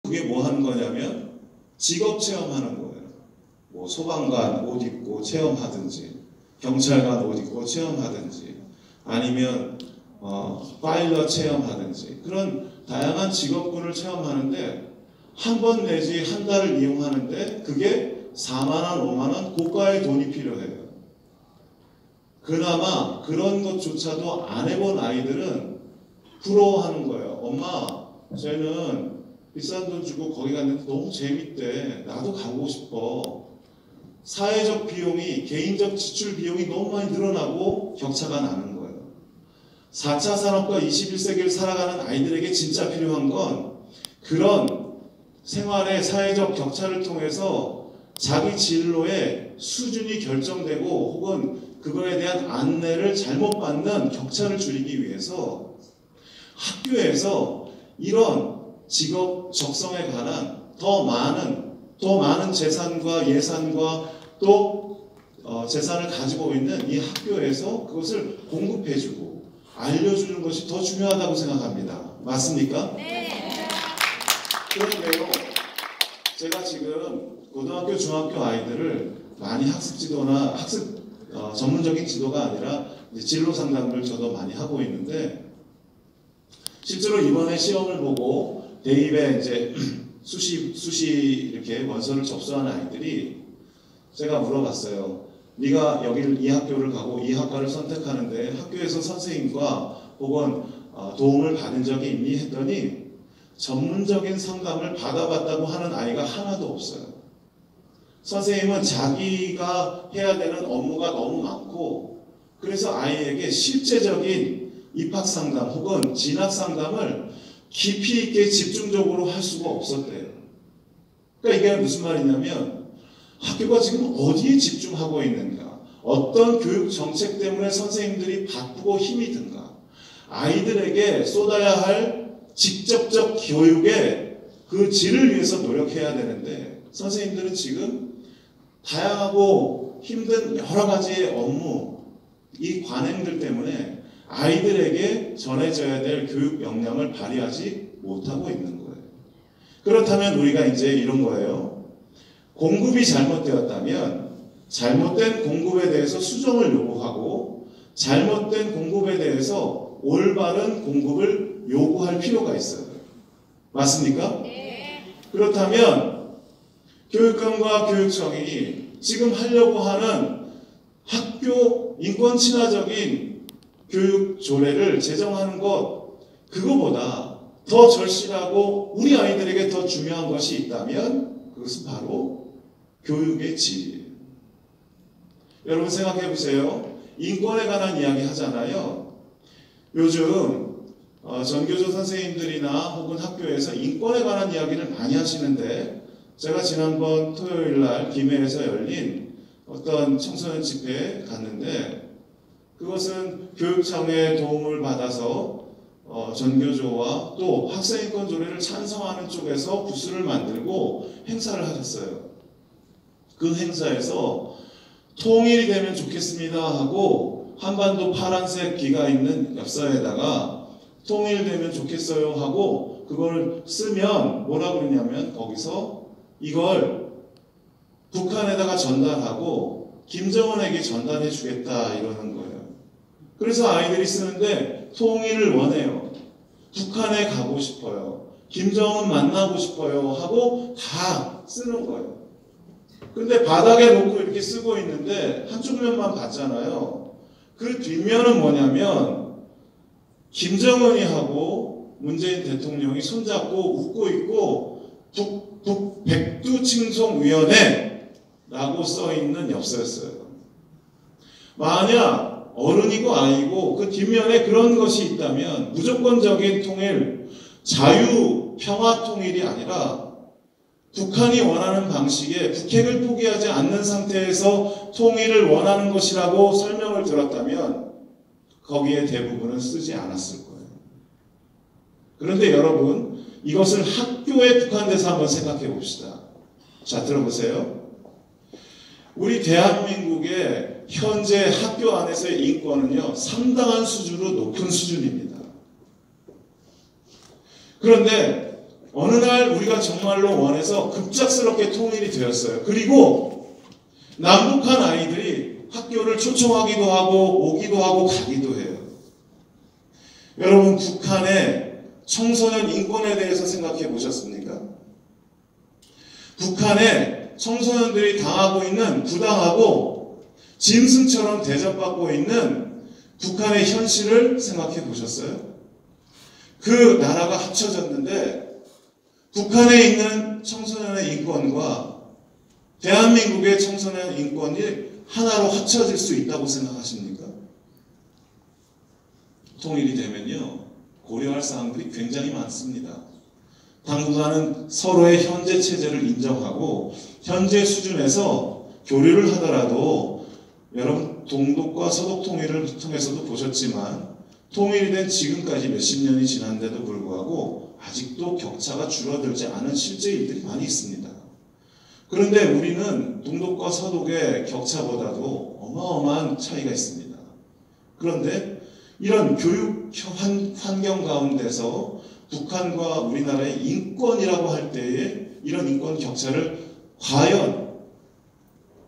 그게 뭐 하는 거냐면 직업 체험하는 거예요. 뭐 소방관 옷 입고 체험하든지, 경찰관 옷 입고 체험하든지, 아니면 파일럿 체험하든지, 그런 다양한 직업군을 체험하는데 한 번 내지 한 달을 이용하는데 그게 4만원, 5만원 고가의 돈이 필요해요. 그나마 그런 것조차도 안 해본 아이들은 부러워하는 거예요. 엄마, 쟤는 비싼 돈 주고 거기 갔는데 너무 재밌대. 나도 가고 싶어. 사회적 비용이, 개인적 지출 비용이 너무 많이 늘어나고 격차가 나는 거예요. 4차 산업과 21세기를 살아가는 아이들에게 진짜 필요한 건 그런 생활의 사회적 격차를 통해서 자기 진로의 수준이 결정되고 혹은 그거에 대한 안내를 잘못 받는 격차를 줄이기 위해서 학교에서 이런 직업 적성에 관한 더 많은 재산과 예산과 또 재산을 가지고 있는 이 학교에서 그것을 공급해주고 알려주는 것이 더 중요하다고 생각합니다. 맞습니까? 네. 그런데요, 제가 지금 고등학교, 중학교 아이들을 많이 학습 전문적인 지도가 아니라 진로 상담을 저도 많이 하고 있는데, 실제로 이번에 시험을 보고 대입에 이제 수시 이렇게 원서를 접수한 아이들이 제가 물어봤어요. 네가 여기를 이 학교를 가고 이 학과를 선택하는데 학교에서 선생님과 혹은 도움을 받은 적이 있니? 했더니 전문적인 상담을 받아봤다고 하는 아이가 하나도 없어요. 선생님은 자기가 해야 되는 업무가 너무 많고 그래서 아이에게 실제적인 입학 상담 혹은 진학 상담을 깊이 있게 집중적으로 할 수가 없었대요. 그러니까 이게 무슨 말이냐면 학교가 지금 어디에 집중하고 있는가, 어떤 교육 정책 때문에 선생님들이 바쁘고 힘이 든가, 아이들에게 쏟아야 할 직접적 교육의 그 질을 위해서 노력해야 되는데 선생님들은 지금 다양하고 힘든 여러 가지의 업무, 이 관행들 때문에 아이들에게 전해져야 될 교육 역량을 발휘하지 못하고 있는 거예요. 그렇다면 우리가 이제 이런 거예요. 공급이 잘못되었다면 잘못된 공급에 대해서 수정을 요구하고 잘못된 공급에 대해서 올바른 공급을 요구할 필요가 있어요. 맞습니까? 네. 그렇다면 교육청과 교육청이 지금 하려고 하는 학교 인권 친화적인 교육 조례를 제정하는 것, 그거보다 더 절실하고 우리 아이들에게 더 중요한 것이 있다면 그것은 바로 교육의 질이에요. 여러분 생각해 보세요. 인권에 관한 이야기 하잖아요. 요즘 전교조 선생님들이나 혹은 학교에서 인권에 관한 이야기를 많이 하시는데 제가 지난번 토요일날 김해에서 열린 어떤 청소년 집회에 갔는데 그것은 교육청의 도움을 받아서 전교조와 또 학생인권 조례를 찬성하는 쪽에서 부스를 만들고 행사를 하셨어요. 그 행사에서 통일이 되면 좋겠습니다 하고 한반도 파란색 귀가 있는 엽서에다가 통일되면 좋겠어요 하고 그걸 쓰면 뭐라고 그러냐면 거기서 이걸 북한에다가 전달하고 김정은에게 전달해 주겠다 이러는 거예요. 그래서 아이들이 쓰는데 통일을 원해요. 북한에 가고 싶어요. 김정은 만나고 싶어요 하고 다 쓰는 거예요. 근데 바닥에 놓고 이렇게 쓰고 있는데 한쪽 면만 봤잖아요. 그 뒷면은 뭐냐면 김정은이 하고 문재인 대통령이 손잡고 웃고 있고 백두칭송위원회 라고 써있는 엽서였어요. 만약 어른이고 아이고 그 뒷면에 그런 것이 있다면 무조건적인 통일, 자유, 평화 통일이 아니라 북한이 원하는 방식의 북핵을 포기하지 않는 상태에서 통일을 원하는 것이라고 설명을 들었다면 거기에 대부분은 쓰지 않았을 거예요. 그런데 여러분 이것을 학교에 국한돼서 한번 생각해 봅시다. 자, 들어보세요. 우리 대한민국의 현재 학교 안에서의 인권은요, 상당한 수준으로 높은 수준입니다. 그런데 어느 날 우리가 정말로 원해서 급작스럽게 통일이 되었어요. 그리고 남북한 아이들이 학교를 초청하기도 하고 오기도 하고 가기도 해요. 여러분, 북한의 청소년 인권에 대해서 생각해 보셨습니까? 북한의 청소년들이 당하고 있는 부당하고 짐승처럼 대접받고 있는 북한의 현실을 생각해 보셨어요? 그 나라가 합쳐졌는데 북한에 있는 청소년의 인권과 대한민국의 청소년 인권이 하나로 합쳐질 수 있다고 생각하십니까? 통일이 되면요, 고려할 사항들이 굉장히 많습니다. 당분간은 서로의 현재 체제를 인정하고 현재 수준에서 교류를 하더라도, 여러분 동독과 서독 통일을 통해서도 보셨지만 통일이 된 지금까지 몇십 년이 지난데도 불구하고 아직도 격차가 줄어들지 않은 실제 일들이 많이 있습니다. 그런데 우리는 동독과 서독의 격차보다도 어마어마한 차이가 있습니다. 그런데 이런 교육 환경 가운데서 북한과 우리나라의 인권이라고 할 때에 이런 인권 격차를 과연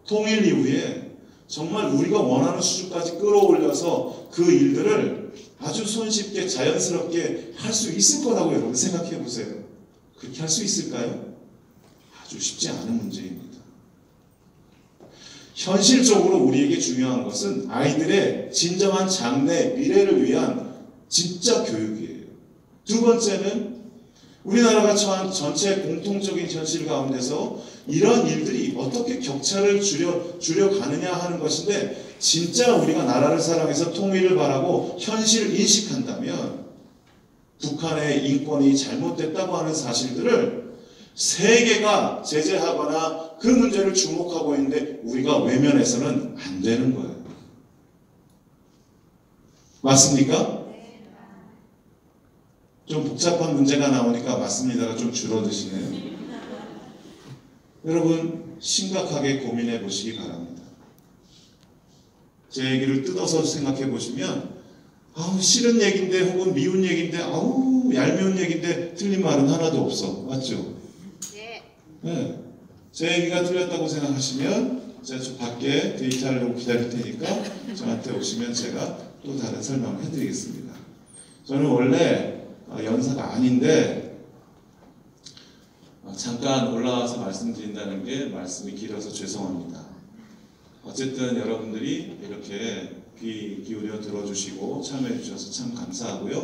통일 이후에 정말 우리가 원하는 수준까지 끌어올려서 그 일들을 아주 손쉽게 자연스럽게 할 수 있을 거라고 여러분 생각해 보세요. 그렇게 할 수 있을까요? 아주 쉽지 않은 문제입니다. 현실적으로 우리에게 중요한 것은 아이들의 진정한 장래, 미래를 위한 진짜 교육이에요. 두 번째는 우리나라가 처한 전체 공통적인 현실 가운데서 이런 일들이 어떻게 격차를 줄여가느냐 하는 것인데, 진짜 우리가 나라를 사랑해서 통일을 바라고 현실을 인식한다면 북한의 인권이 잘못됐다고 하는 사실들을 세계가 제재하거나 그 문제를 주목하고 있는데 우리가 외면해서는 안 되는 거예요. 맞습니까? 좀 복잡한 문제가 나오니까 맞습니다가 좀 줄어드시네요. 여러분, 심각하게 고민해 보시기 바랍니다. 제 얘기를 뜯어서 생각해 보시면 아우 싫은 얘기인데 혹은 미운 얘기인데 아우 얄미운 얘기인데 틀린 말은 하나도 없어. 맞죠? 네. 제 얘기가 틀렸다고 생각하시면 제가 좀 밖에 데이트하려고 기다릴 테니까 저한테 오시면 제가 또 다른 설명을 해드리겠습니다. 저는 원래 연사가 아닌데 잠깐 올라와서 말씀드린다는 게 말씀이 길어서 죄송합니다. 어쨌든 여러분들이 이렇게 귀 기울여 들어주시고 참여해 주셔서 참 감사하고요.